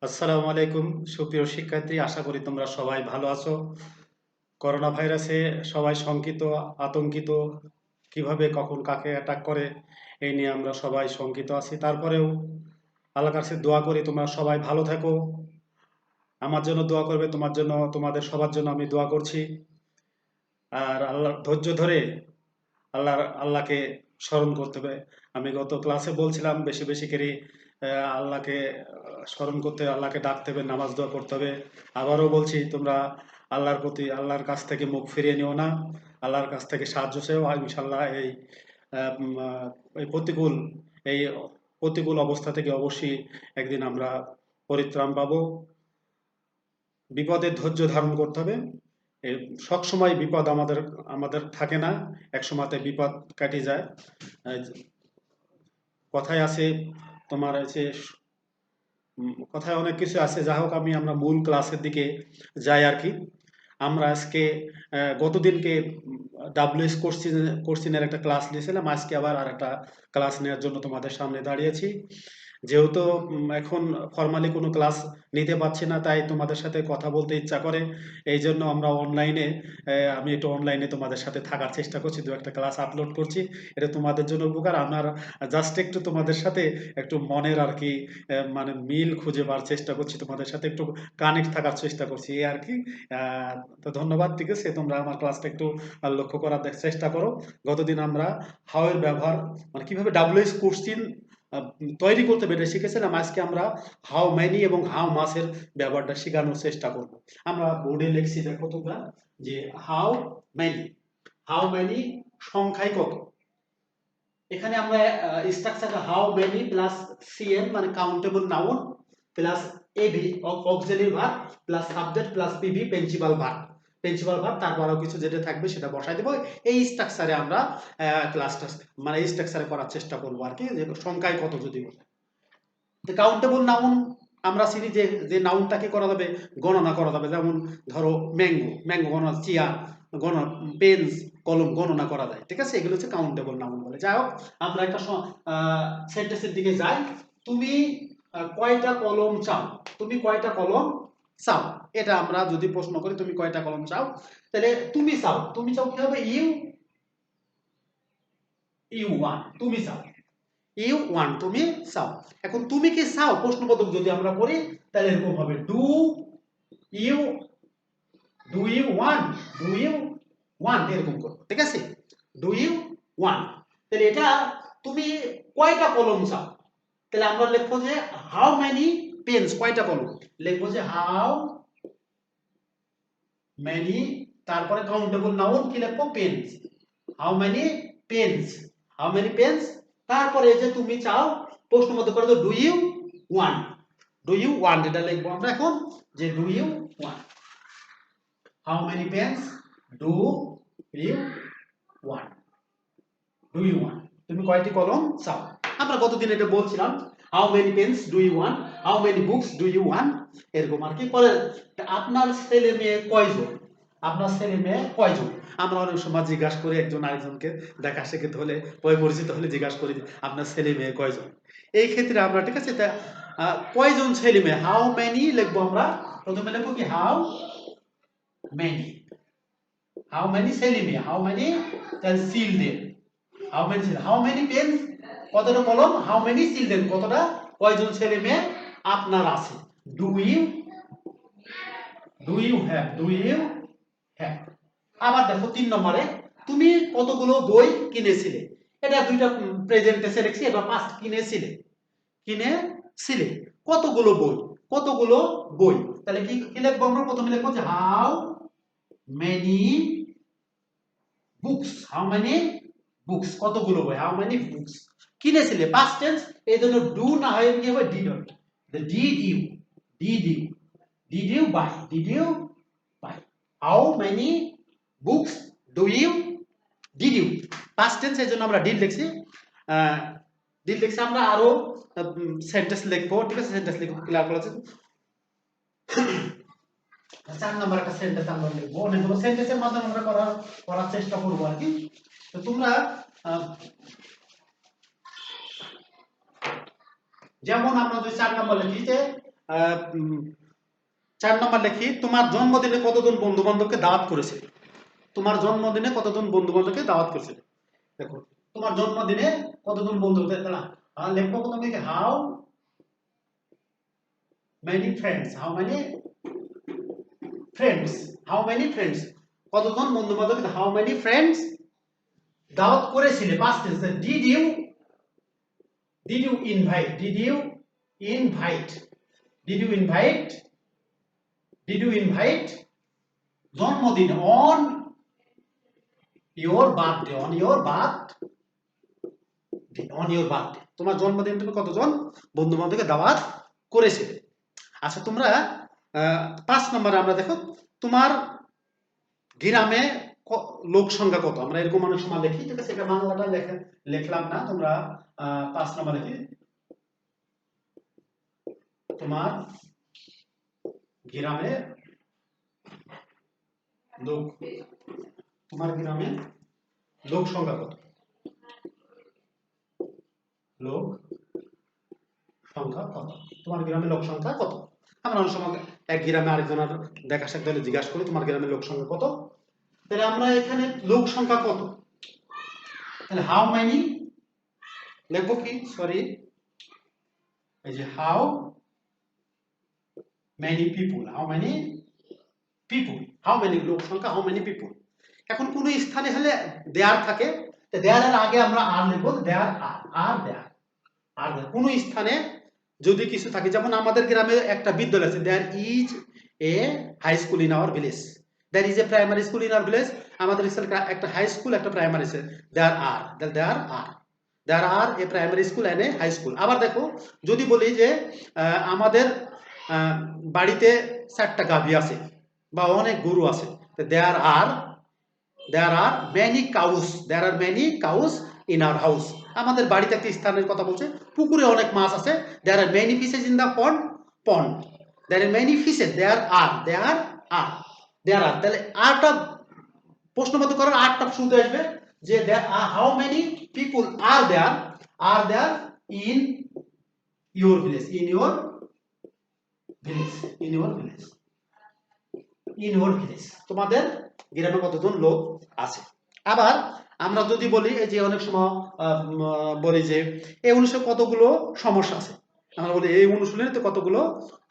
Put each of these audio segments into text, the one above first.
আসসালামু আলাইকুম সুপ্রিয় শিক্ষার্থী, আশা করি তোমরা সবাই ভালো আছো। করোনা ভাইরাসে সবাই শঙ্কিত, আতঙ্কিত, কিভাবে কখন কাকে অ্যাটাক করে এই নিয়ে আমরা সবাই শঙ্কিত আছি। তারপরেও আল্লাহর কাছে দোয়া করি তোমরা সবাই ভালো থাকো। আমার জন্য দোয়া করবে, তোমার জন্য, তোমাদের সবার জন্য আমি দোয়া করছি। আর আল্লাহর ধৈর্য ধরে আল্লাহকে স্মরণ করতে হবে। আমি গত ক্লাসে বলছিলাম বেশি বেশি করে আল্লাহকে স্মরণ করতে, আল্লাহকে ডাকতে হবে, নামাজ দোয়া করতে হবে। আবারও বলছি, তোমরা আল্লাহর কাছ থেকে মুখ ফিরিয়ে নিও না। আল্লাহর কাছ থেকে সাহায্য চেয়েও, আর ইনশাল্লাহ আহ, উম, আহ, এই প্রতিকূল অবস্থা থেকে অবশ্যই একদিন আমরা পরিত্রাণ পাবো। বিপদের ধৈর্য ধারণ করতে হবে। এ, সবসময় বিপদ আমাদের আমাদের থাকে না, এক সময়তে বিপদ কাটিয়ে যায়। এই কথায় আছে, তোমার আছে, কথায় অনেক কিছু আছে। যা হোক, আমরা মূল ক্লাসের দিকে যাই আর কি। আমরা আজকে গতদিনকে ডাব্লিউএস কোশ্চিনের একটা ক্লাস নিয়েছিলাম, আজকে আবার আর একটা ক্লাস নেওয়ার জন্য তোমাদের সামনে দাঁড়িয়েছি। যেহেতু এখন ফর্মালি কোনো ক্লাস নিতে পারছি না, তাই তোমাদের সাথে কথা বলতে ইচ্ছা করে। এই জন্য আমরা অনলাইনে, আমি একটু অনলাইনে তোমাদের সাথে থাকার চেষ্টা করছি, দু একটা ক্লাস আপলোড করছি। এটা তোমাদের জন্য উপকার। আমার জাস্ট একটু তোমাদের সাথে একটু মনের আর কি মানে মিল খুঁজে পাওয়ার চেষ্টা করছি, তোমাদের সাথে একটু কানেক্ট থাকার চেষ্টা করছি, এই আর কি। আহ, তো ধন্যবাদ। ঠিক আছে, তোমরা আমার ক্লাসটা একটু লক্ষ্য করার চেষ্টা করো। গতদিন আমরা হাউ এর ব্যবহার, মানে কিভাবে ডাব্লিউএস কোশ্চিন তৈরি করতে পেরে শিখেছিলাম। আজকে আমরা হাউ মেনি এবং হাউ মাসের ব্যবহারটা শেখানোর চেষ্টা করব। আমরা বোর্ডে লিখছি, দেখো তোমরা, যে হাউ মেনি। হাউ মেনি সংখ্যায় কত। এখানে আমরা structure how many plus CN মানে countable noun plus AB auxiliary verb plus subject plus PV principal verb, তারপর আরো কিছু যেটা থাকবে সেটা বসাই দেবো। এই স্ট্রাকচারে আমরা ক্লাসটা, মানে এই স্ট্রাকচারে করার চেষ্টা করবো আর কি, যে সংখ্যায় কত যদি বলে। কাউন্টেবল নাউন আমরা চিনি, যে যে নাউনটাকে করা যাবে, গণনা করা যাবে। যেমন ধরো ম্যাঙ্গো, ম্যাঙ্গো গণনা, চেয়ার গণনা, পেন্স, কলম গণনা করা যায়। ঠিক আছে, এগুলো হচ্ছে কাউন্টেবল নাউন বলে। যাই হোক, আমরা একটা সেন্টেন্সের দিকে যাই। তুমি কয়টা কলম চাও। তুমি কয়টা কলম চাও, এটা আমরা যদি প্রশ্ন করি, তুমি কয়টা কলম চাও, তাহলে তুমি চাও, তুমি চাও কি হবে, ইউ, ইউ ওয়ান, তুমি চাও, ইউ ওয়ান, তুমি চাও। এখন তুমি কি চাও প্রশ্নবোধক যদি আমরা করি, তাহলে এরকম হবে, you do you one, do you one, এরকম করবো। ঠিক আছে, ডু ইউ ওয়ান। তাহলে এটা তুমি কয়টা কলম চাও, তাহলে আমরা লিখবো যে হাউ মেনি পেন্স, কয়টা কলম, লিখবো যে হাউ মেনি, তারপরে কাউন্টেবল নাউন কি লিখবো, pens. How many pens, how many pens. তারপরে যে তুমি চাও প্রশ্ন মতো করে, do you one, do you want, এটা লিখবো আমরা এখন, যে do you want. How many pens do you one, do you want, তুমি কয়টি কলম চাও। আমরা গতদিন এটা বলছিলাম, how many pens do you want, how many books do you one, এরকম আর কি। পরে আপনার ছেলে মেয়ে কয়জন, আপনার ছেলে মেয়ে কয়জন। আমরা অনেক সময় জিজ্ঞাসা করি একজন আরেকজনকে, দেখা শিখিত হলে, পরিচিত হলে জিজ্ঞাসা করি, আপনার ছেলে মেয়ে কয়জন। এই ক্ষেত্রে আমরা, ঠিক আছে, তা কয়জন ছেলে মেয়ে, হাউ মেনি লিখবো আমরা। প্রথমে লিখবো কি, হাউ মেনি, হাউ মেনি ছেলে মেয়ে, how many children, how many children, how many pen, কতটা কলম, হাউ মেনি চিলড্রেন, কতটা, কয়জন ছেলে মেয়ে আপনার আছে। Do you, do you have, do you have. আবার দেখো 3 নম্বরে, তুমি কতগুলো বই কিনেছিলে। এটা দুইটা প্রেজেন্ট টেন্সে লিখছি, এটা পাস্ট, কিনেছিলে, কিনেছিলে কতগুলো বই, কতগুলো বই। তাহলে কি কি লিখবো আমরা, প্রথমে লিখবো যে how many books, how many books, কতগুলো বই, হাউ মেনি বুকস। কিনেছিলে পাস্ট টেন্স, এই জন্য ডু না হয় কি হবে, ডিড হবে। Did you, did you, did you buy, did you buy. How many books do you, did you, past tense, এই জন্য আমরা ডিড লিখছি। ডিড লিখছি। আমরা আরো সেন্টেন্স লিখবো, ঠিক আছে, সেন্টেন্স লিখবো, ক্লিয়ার করা আছে। 4 নম্বর একটা সেন্টেন্স আমরা লিখবো, অনেকগুলো সেন্টেন্সের মাধ্যমে আমরা করার চেষ্টা করবো আর কি। তো তোমরা যেমন আমরা যদি 4 নম্বর লিখি, যে 4 নম্বর লিখি, তোমার জন্মদিনে কতজন বন্ধু বান্ধবকে দাওয়াত করেছে? তোমার জন্মদিনে কতজন বন্ধু বান্ধবকে দাওয়াত করেছে? দেখো, তোমার জন্মদিনে কতজন বন্ধু লিখবো প্রথমে how many friends, how many friends, how many friends, কতজন বন্ধু বান্ধবকে, হাউ মেনি ফ্রেন্ডস দাওয়াত করেছিলে, past tense, did you invite, invite did you invite did you invite জন্মদিন on your birthday, তোমার জন্মদিন তুমি কতজন বন্ধু বান্ধবকে দাওয়াত করেছিলে? আচ্ছা, তোমরা 5 নম্বরে আমরা দেখো, তোমার গ্রামে লোক সংখ্যা কত? আমরা এরকম অনেক সময় লিখি, ঠিক আছে, এটা বাংলাটা লিখলাম না, তোমরা 5 নম্বর লিখি, তোমার গ্রামে লোক সংখ্যা কত? লোক সংখ্যা কত? তোমার গ্রামে লোক সংখ্যা কত? আমরা অনেক সময় এক গ্রামে আরেকজনের দেখা সাক্ষাৎ হলে জিজ্ঞাসা করি তোমার গ্রামে লোক সংখ্যা কত? তাহলে আমরা এখানে লোক সংখ্যা কত, তাহলে হাউ মেনি লিখবো কি, সরি, এই যে how many people, how many লোক সংখ্যা, হাউ মেনি পিপুল। এখন কোন স্থানে হলে দেয়ার থাকে, দেয়ারের আগে আমরা আর লিখবো, দেয়ার আর দেয়ার। কোন স্থানে যদি কিছু থাকে, যেমন আমাদের গ্রামে একটা বিদ্যালয় আছে, there is a high school in our village, there is a primary school in our village, আমাদের একটা হাই স্কুল একটা primary school, there are a primary school and a high school. আবার দেখো, যদি বলি যে আমাদের বাড়িতে 4টা গাভী আছে বা অনেক গরু আছে, there are many cows in our house, আমাদের বাড়িতে একটা স্থানের কথা বলছে, পুকুরে অনেক মাছ আছে, there are many fishes in the pond, there are many fishes, there are তাহলে আরটা প্রশ্নবোধ করার আরটা শুরুতে আসবে যে how many people are there in your village, তোমাদের গ্রামে কতজন লোক আছে? আবার আমরা যদি বলি, এই যে অনেক সময় বলি যে এই অনুষ্ঠে কতগুলো সমস্যা আছে, আমরা বলি এই অনুশীলনে কতগুলো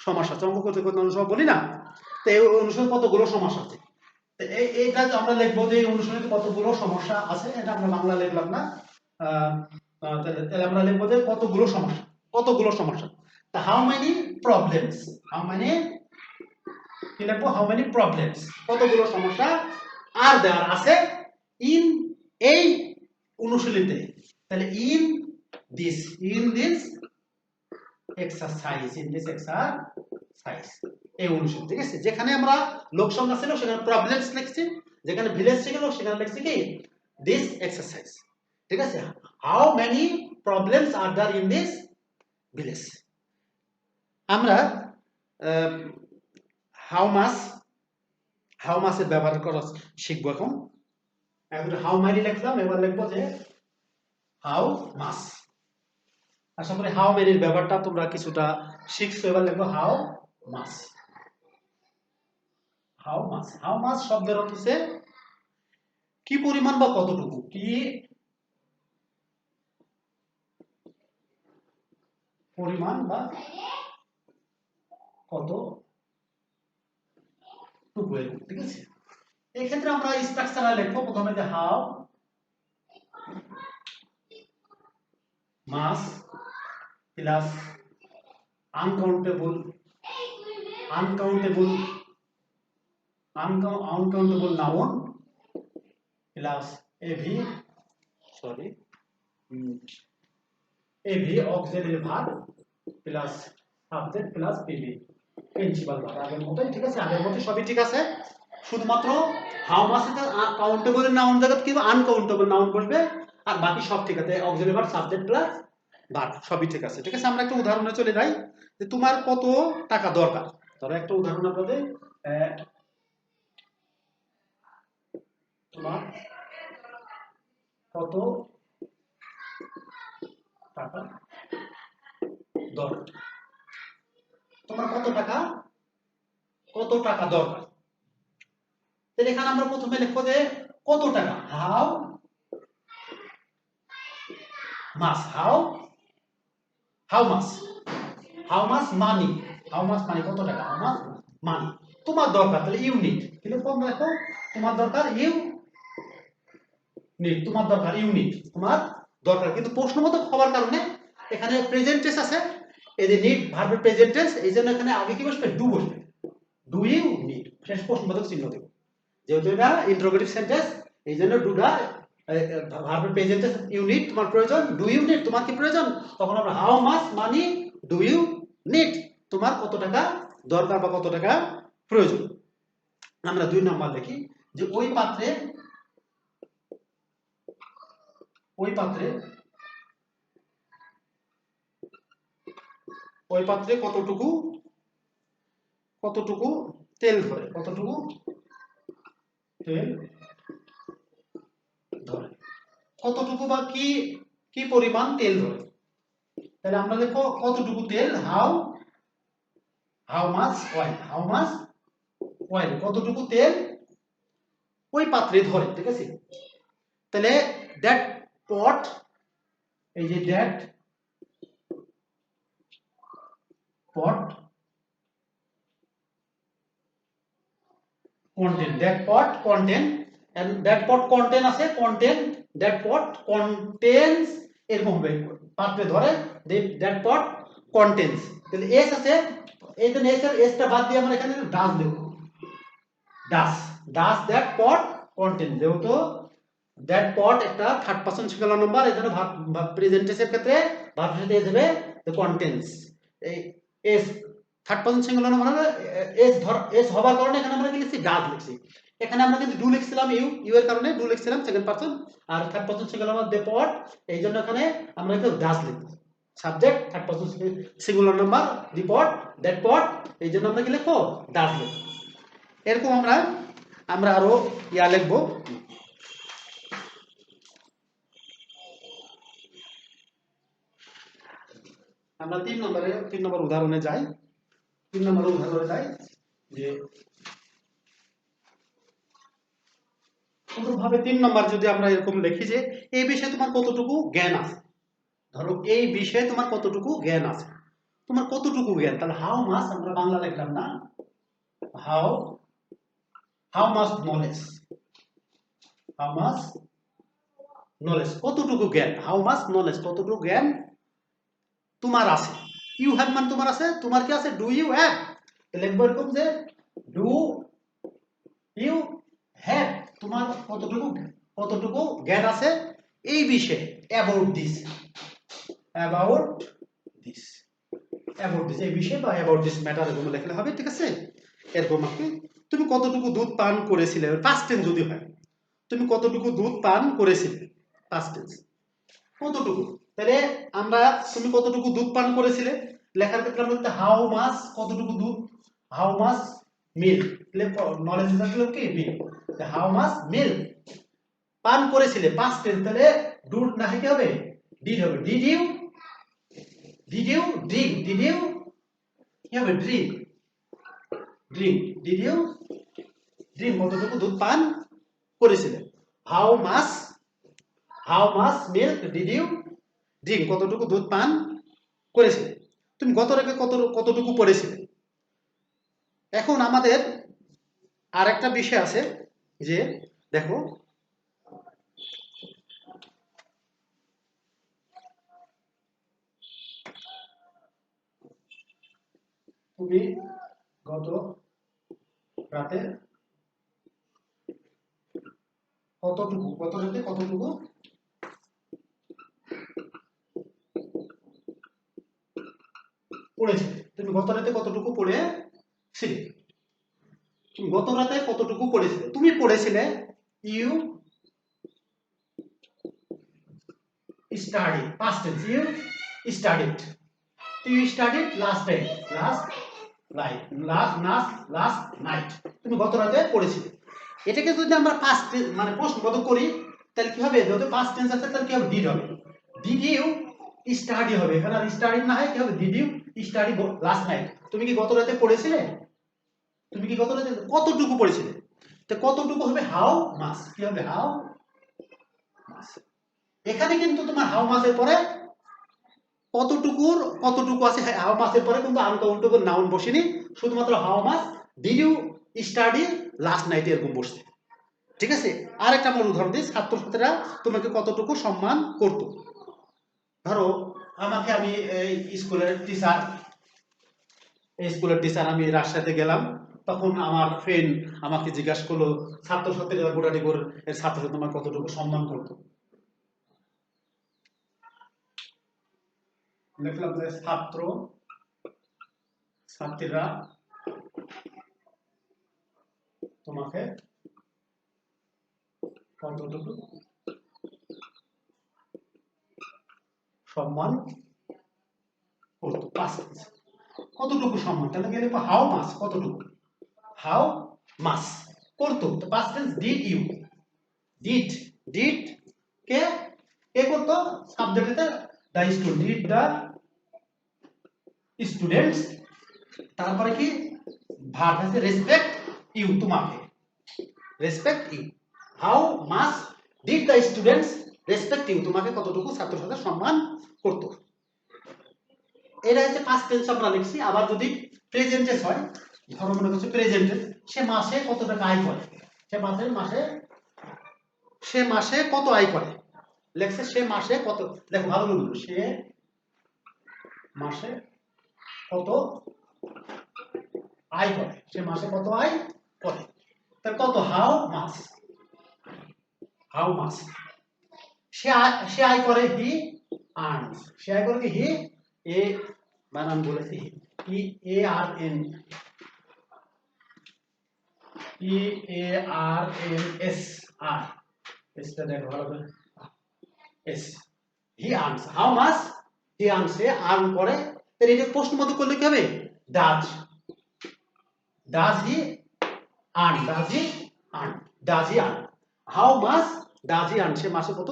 সমস্যা আছে, অঙ্ক করতে করতে অনেক সময় বলি না, তো এই অনুশীলনে কতগুলো সমস্যা আছে, এইটা আমরা লিখবো যে এই অনুশীলনে কতগুলো সমস্যা আছে, এটা আমরা বাংলা লিখলাম না, তাহলে আমরা লিখবো যে কতগুলো সমস্যা, তা হাউ মেনি প্রবলেমস, কি লিখবো, হাউ মেনি প্রবলেমস, কতগুলো সমস্যা আর দেয়ার আছে ইন এই অনুশীলনীতে, তাহলে ইন দিস এক্সারসাইজ, এই অনুশীলন, ঠিক আছে, যেখানে আমরা লোক সংখ্যা ছিল সেখানে প্রবলেমস লিখছি, যেখানে ভিলেজ ছিল সেখানে লিখছি কি দিস এক্সারসাইজ, ঠিক আছে, how many problems are there in this village. আমরা হাউ মাসের ব্যবহার করা শিখবো এখন হাউ মেনি লিখলাম, এবার লিখবো যে হাউ মাস। আশা করি হাউ মেনির ব্যাপারটা তোমরা কিছুটা শিখছো, এবার লিখবো হাউ মাস। হাউ মাস শব্দের অর্থ হচ্ছে কি পরিমাণ বা কতটুকু, কি পরিমাণ বা কতটুকু, ঠিক আছে। এই ক্ষেত্রে আমরা স্ট্রাকচারাল লিখবো, প্রথমে যে how much plus uncountable noun plus AV auxiliary verb plus subject plus PV principal verb, আগের মতই, ঠিক আছে, আগের মতই সবই ঠিক আছে, শুধুমাত্র হাউ মাস এর কাউন্টেবল নাউন জায়গা কি আনকাউন্টেবল নাউন বসবে, আর বাকি সব ঠিক আছে, auxiliary verb subject plus verb সবই ঠিক আছে, ঠিক আছে। আমরা একটা উদাহরণে চলে যাই যে তোমার কত টাকা দরকার, ধরো একটা উদাহরণ আপনাদের, তোমার কত টাকা দরকার, তোমার কত টাকা দরকার। তাহলে এখানে আমরা প্রথমে লিখবো যে কত টাকা, হাউ মাস, হাউ মাস মানি, কত টাকা, হাউ মাস মানি তোমার দরকার। তাহলে ইউনিট, তাহলে কম রাখো, তোমার দরকার তোমার দরকার। কিন্তু প্রশ্নবোধক হওয়ার কারণে এখানে প্রেজেন্ট টেন্স আছে, এই যে নিড ভার্বের প্রেজেন্ট টেন্স, এই জন্য এখানে আগে কি বসবে, ডু বসবে, ডু ইউ নিড, শেষ প্রশ্নবোধক চিহ্ন দেব, যেহেতু এটা ইন্টারোগেটিভ সেন্টেন্স এই জন্য ডুটা ভার্বের প্রেজেন্ট টেন্স, ইউ নিড তোমার প্রয়োজন, ডু ইউ নিড তোমার কি প্রয়োজন, তখন আমরা how much money do you need তোমার কত টাকা দরকার বা কত টাকা প্রয়োজন। আমরা 2 নাম্বার দেখি যে ওই পাত্রে কতটুকু তেল ধরে, কতটুকু বা কি পরিমাণ তেল ধরে। তাহলে আমরা দেখো কতটুকু তেল, হাউ মাচ অয়েল, কতটুকু তেল ওই পাত্রে ধরে, ঠিক আছে। তাহলে দ্যাট পট, এই যে that pot contain, that pot contain, and that pot contain আছে, contain, that pot contains এরকম হবে, পাত্রে ধরে, that pot contains, তাহলে s আছে, এই জন্য s টা বাদ দিয়ে আমরা এখানে ডাস দেব, ডাস that pot contain, যেহেতু that pot একটা থার্ড পারসন সিঙ্গুলার নাম্বার, এই জন্য প্রেজেন্ট টেন্সের ক্ষেত্রে ভার্বের সাথে এস হবে the contains, এই s third person singular number S হবার কারণে এখানে আমরা কি লিখছি, ডাজ লিখছি। এখানে আমরা কিন্তু ডু লিখছিলাম, ইউ এর কারণে ডু লিখছিলাম সেকেন্ড পারসন, আর third person singular number the pot, এই জন্য এখানে আমরা কিন্তু ডাজ লিখব, subject third person singular number the pot, that pot, এই জন্য আমরা কি লিখবো, ডাজ লিখব। এরকম আমরা আরো লিখবো। আমরা 3 নম্বর উদাহরণে যাই। 3 নম্বর উদাহরণে যাই যে অনুরূপভাবে 3 নম্বর যদি আমরা এরকম লিখি যে এই বিষয়ে তোমার কতটুকু জ্ঞান আছে, ধরো এই বিষয়ে তোমার কতটুকু জ্ঞান আছে, তোমার কতটুকু জ্ঞান, তাহলে হাউ মাস আমরা বাংলা লিখলাম না, হাউ মাস নলেজ, কতটুকু জ্ঞান, হাউ মাস নলেজ কতটুকু জ্ঞান তোমার আছে। ইউ হ্যাভ মানে তোমার আছে, তোমার কি আছে, ডু ইউ হ্যাভ, লিখবো এরকম যে ডু ইউ হ্যাভ, তোমার কতটুকু জ্ঞান আছে এই বিষয়ে, অ্যাবাউট দিস এই বিষয়ে বা অ্যাবাউট দিস ম্যাটার এরকম লিখলে হবে, ঠিক আছে। এরকম তুমি কতটুকু দুধ পান করেছিলে, পাস্ট টেন্স যদি হয়, তুমি কতটুকু দুধ পান করেছিলে, পাস্ট টেন্স কতটুকু, তাহলে আমরা তুমি কতটুকু দুধ পান করেছিলে লেখার ক্ষেত্রে আমরা বলতে হাউ মাস, কতটুকু দুধ, হাউ মাস মিল্ক, নলেজ থাকলে কি মিল্ক, হাউ মাস মিল্ক পান করেছিলে, পাস্ট টেন্স, তাহলে ডু না কি হবে, ডিড হবে, ডিড ইউ ড্রিঙ্ক, কি হবে, ড্রিঙ্ক, ডিড ইউ ড্রিঙ্ক, কতটুকু দুধ পান করেছিলে, how much milk did you drink, কতটুকু দুধ পান করেছিলে। তুমি গত রেখে কতটুকু পড়েছিলে। এখন আমাদের আর একটা বিষয় আছে যে দেখো তুমি গত রাতে কতটুকু পড়েছিলে, তুমি গত রাতে কতটুকু পড়েছিলে, গত রাতে কতটুকু পড়েছিলে, তুমি পড়েছিলে, you studied, past tense, you studied, you studied last night, তুমি গত রাতে পড়েছিলে। এটাকে যদি আমরা পাস্ট মানে প্রশ্নবোধক করি তাহলে কি হবে, যেহেতু পাস্ট টেন্স আছে তাহলে কি হবে, ডিড হবে, ডিড ইউ স্টাডি হবে, এখানে আর স্টাডি না হয় কি হবে, did you study last night? তুমি কি গত রাতে পড়েছিলে? তুমি কি গত রাতে কতটুকু পড়েছিলে? তো কতটুকু হবে হাউ মাস, কি হবে হাউ মাস। এখানে কিন্তু তোমার হাউ মাসের পরে কতটুকু আছে, হাউ মাসের পরে কিন্তু আনকাউন্টেবল নাউন বসেনি, শুধুমাত্র how much did you study last night এরকম বসছে। ঠিক আছে, আর একটা আমার উদাহরণ দিই, ছাত্রছাত্রীরা তোমাকে কতটুকু সম্মান করত। ধরো আমাকে, আমি এই স্কুলের টিচার আমি রাজশাহীতে গেলাম, তখন আমার ফ্রেন্ড আমাকে জিজ্ঞাসা করলো ছাত্রছাত্রীরা গোটাটি করে এর ছাত্রছাত্রী তোমার কতটুকু সম্মান করতো। লিখলাম যে ছাত্রীরা তোমাকে কতটুকু সম্মান করতো, কতটুকু সম্মান, তাহলে গেলে হাউ মাস, কতটুকু হাউ মাস করতো, তো past tense did you, did did কে কে করতো, সাবজেক্টেতে the student, did the students, তারপরে কি ভার্ব আছে রেসপেক্ট ইউ, তোমাকে respect you, how much did the students respect you, তোমাকে কতটুকু ছাত্রছাত্রীরা সম্মান করতো। এটা হচ্ছে পাস্ট টেন্স আমরা লিখছি। আবার যদি প্রেজেন্ট টেন্স হয়, ধরো মনে করছে প্রেজেন্ট টেন্স, সে মাসে কত টাকা আয় করে, সে মাসে কত আয় করে, লেখছে সে মাসে কত, দেখো ভালো বলবো, সে মাসে কত আয় করে, সে মাসে কত আয় করে, তার কত হাউ মাস, সে আয় করে হি আর্নস, সে আয় করে কি হি, এ বানান বলেছি, E A R N, E A R N S, আর এসটা দেখো ভালো করে, S, he earns, how much he earns, সে আর্ন করে, তাহলে এটা প্রশ্ন মতো করলে কি হবে, does he earn, does he earn, how much does he earn, সে মাসে কত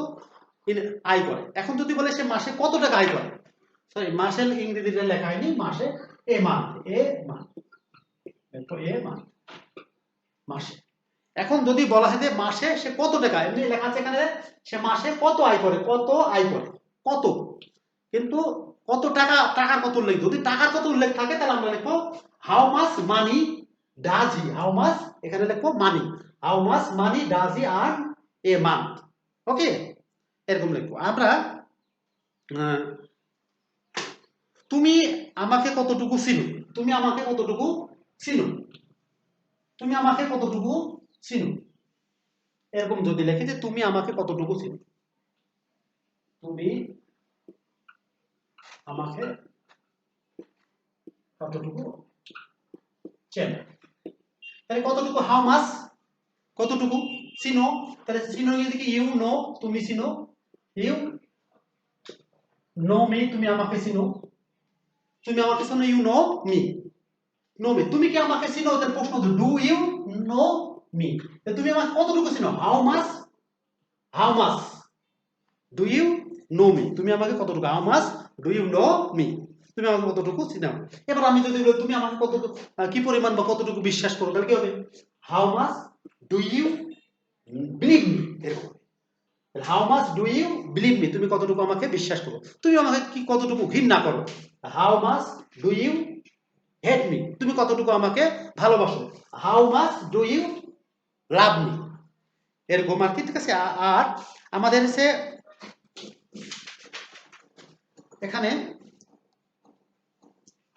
আয় করে। এখন যদি বলে সে মাসে কত টাকা আয় করে, সরি মাসের ইংরেজিতে লেখা হয়নি, মাসে এ মান্থ, মাসে। এখন যদি বলা হয় যে মাসে সে কত টাকা, এমনি লেখা আছে এখানে সে মাসে কত আয় করে, কত, কিন্তু কত টাকা, টাকার কত উল্লেখ, যদি টাকার কত উল্লেখ থাকে তাহলে আমরা লিখবো how much money does he, how much এখানে লিখবো money, how much money does he earn a month, okay, এরকম লিখবো আমরা। তুমি আমাকে কতটুকু চিনো, তুমি আমাকে কতটুকু চিনো, তুমি আমাকে কতটুকু চিনো, এরকম যদি লেখে যে তুমি আমাকে কতটুকু চিনো, তুমি আমাকে কতটুকু চেনো, তাহলে কতটুকু হাউ মাস, কতটুকু চিনো, তাহলে চিনো কি ইউ নো, তুমি চিনো, ইউ নো মি, তুমি আমাকে চিনো, ইউ নো মি, তুমি কি আমাকে চিনো, তাহলে প্রশ্ন হচ্ছে ডু ইউ নো মি, তুমি আমাকে কতটুকু চিনো, how much do you know me, তুমি আমাকে কতটুকু, how much do you know me, তুমি আমাকে কতটুকু চিনো। এবার আমি যদি বলি তুমি আমাকে কতটুকু, কি পরিমাণ বা কতটুকু বিশ্বাস করো, তাহলে কি হবে, how much do you believe me, এরকম, how much do you believe me, তুমি কতটুকু আমাকে বিশ্বাস করো, তুমি আমাকে কি কতটুকু ঘৃণা করো, how much do you hate me, তুমি কতটুকু আমাকে ভালোবাসো, how much do you love me, এরকম আর কি। ঠিক আছে, আর আমাদের সে এখানে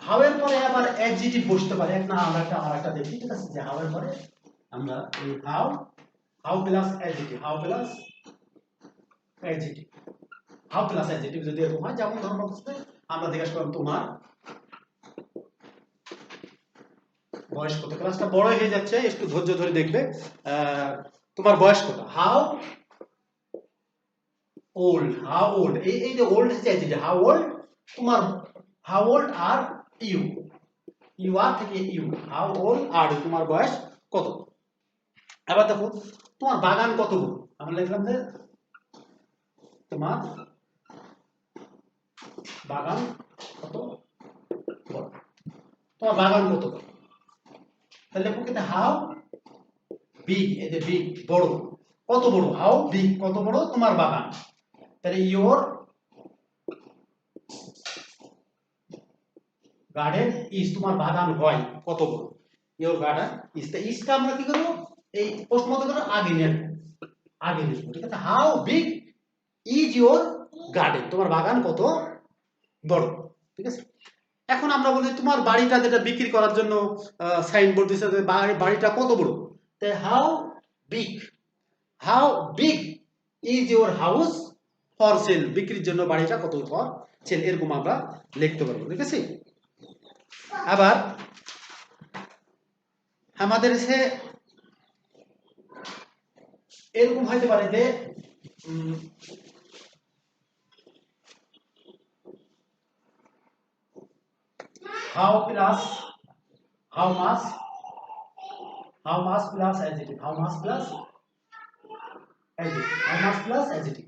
হাউ এর পরে আবার অ্যাডজেক্টিভ বসতে পারে, এক না আমরা একটা দেখি, ঠিক আছে, যে হাউ এর পরে আমরা এই how plus adjective, how plus adjective যদি এরকম হয়, যেমন ধরুন আমরা জিজ্ঞাসা করলাম তোমার বয়স কত, ক্লাসটা বড় হয়ে যাচ্ছে, একটু ধৈর্য ধরে দেখবে, তোমার বয়স কত, হাউ ওল্ড, এই যে ওল্ড হচ্ছে অ্যাডজেক্টিভ, হাউ ওল্ড, তোমার how old are you are থেকে ইউ, হাউ ওল্ড আর তোমার বয়স কত। আবার দেখো তোমার বাগান কত বড়, আমরা লিখলাম যে তোমার বাগান কত বড়, তোমার বাগান কত বড়। তাহলে লেখো কিন্তু হাউ বিগ, এই যে বিগ বড়, কত বড়, হাউ বিগ কত বড় তোমার বাগান। তাহলে ইয়োর গার্ডেন ইজ, তোমার বাগান হয় কত বড়, ইয়োর গার্ডেন ইজ। তা ইজটা আমরা কি করব, এই প্রশ্ন মতো করে আগে নেব, আগে নেব, ঠিক আছে। How big is your garden, তোমার বাগান কত বড়, ঠিক আছে। এখন আমরা বলি তোমার বাড়িটা যেটা বিক্রি করার জন্য সাইনবোর্ড দিছে যে বাড়িটা কত বড়, তাই how big is your house for sale, বিক্রির জন্য বাড়িটা কত ফর সেল, এরকম আমরা লিখতে পারবো, ঠিক আছে। আবার আমাদের সে এরকম হইতে পারে যে how plus how much, how much plus adjective, how much plus adjective, how much plus adjective,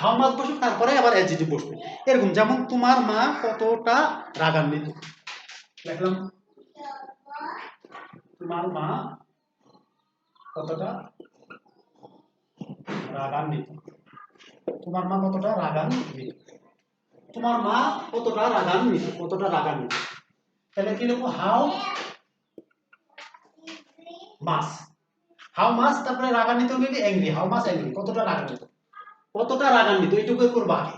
how much বসবে তারপরে আবার অ্যাডজেক্টিভ বসবে। এরকম যেমন তোমার মা কতটা রাগান্বিত, লিখলাম তোমার মা কতটা রাগান্বিত, তোমার মা কতটা রাগান্বিত, তোমার মা কতটা রাগান্বিত, কতটা রাগান্বিত। তাহলে কি লিখবো, হাউ মাস, হাউ মাস তারপরে রাগান্বিত হলে অ্যাংরি, হাউ মাস অ্যাংরি, কতটা রাগান্বিত, কতটা রাগান্বিত এইটুকু করবো আগে।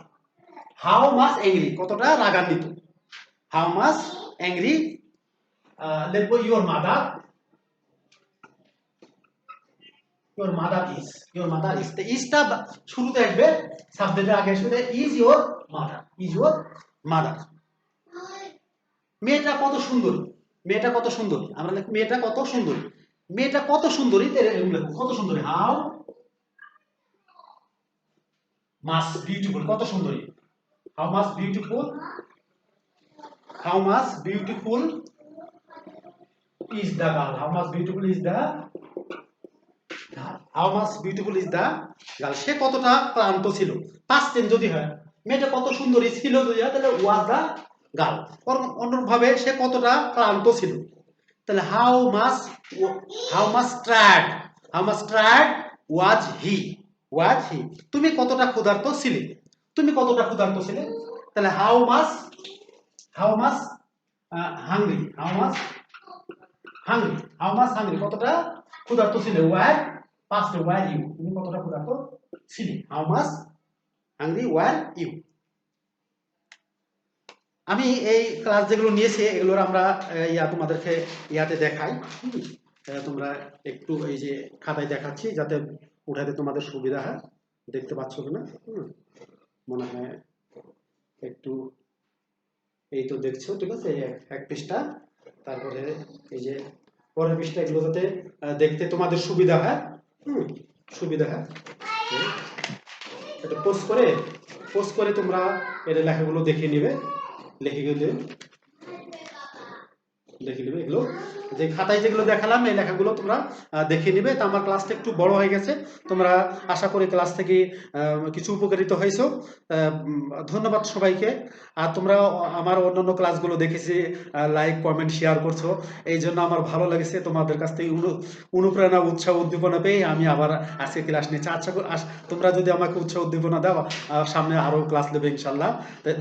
হাউ মাস অ্যাংরি, কতটা রাগান্বিত, হাউ মাস অ্যাংরি। লিখবো your mother, your mother is, your mother is, তো ইজটা শুরুতে আসবে, সাবজেক্টের আগে আসবে, is your mother, is your mother. মেয়েটা কত সুন্দর, মেয়েটা কত সুন্দর, আমরা লিখব মেয়েটা কত সুন্দর, মেয়েটা কত সুন্দরী, কত সুন্দরী, হাউ মাস বিউটিফুল, কত সুন্দরী, how much beautiful, how much beautiful is the girl, how much beautiful is the, how much beautiful is the girl, সে কতটা ক্লান্ত ছিল, পাস্ট টেন্স যদি হয়, মেয়েটা কত সুন্দরী ছিল যদি হয় তাহলে ওয়াজ দ্য গার্ল, অনুরূপভাবে সে কতটা ক্লান্ত ছিল, তাহলে how much tired, how much tired was he, was he, তুমি কতটা ক্ষুধার্ত ছিলে, তুমি কতটা ক্ষুধার্ত ছিলে, তাহলে how much hungry, how much hungry, how much hungry, কতটা ক্ষুধার্ত ছিলে, ওয়ার পাস্ট ওয়ার ইউ, তুমি কতটা ক্ষুধার্ত ছিলে, how much hungry were you. আমি এই ক্লাস যেগুলো নিয়েছি এগুলোর আমরা তোমাদেরকে ইয়াতে দেখাই, তোমরা একটু এই যে খাতায় দেখাচ্ছি যাতে উঠাতে তোমাদের সুবিধা হয়, দেখতে পাচ্ছ কিনা, মনে হয় একটু, এই তো দেখছো, ঠিক আছে, এক পৃষ্ঠা, তারপরে এই যে পরের পৃষ্ঠা, এগুলো যাতে দেখতে তোমাদের সুবিধা হয়, সুবিধা হয়, এটা পোস্ট করে তোমরা এর লেখাগুলো দেখে নিবে, লিখে নেবে এগুলো, যে খাতায় যেগুলো দেখালাম এই লেখাগুলো তোমরা দেখে নিবে। তো আমার ক্লাসটা একটু বড় হয়ে গেছে, তোমরা আশা করি ক্লাস থেকে কিছু উপকারিত হয়েছো। ধন্যবাদ সবাইকে। আর তোমরা আমার অন্যান্য ক্লাসগুলো দেখেছি, লাইক কমেন্ট শেয়ার করছো, এই জন্য আমার ভালো লেগেছে, তোমাদের কাছ থেকে অনুপ্রেরণা উৎসাহ উদ্দীপনা পেয়ে আমি আবার আজকে ক্লাস নিয়েছি। আচ্ছা তোমরা যদি আমাকে উৎসাহ উদ্দীপনা দাও, সামনে আরো ক্লাস নেবে ইনশাল্লাহ।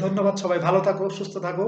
ধন্যবাদ, সবাই ভালো থাকো, সুস্থ থাকো।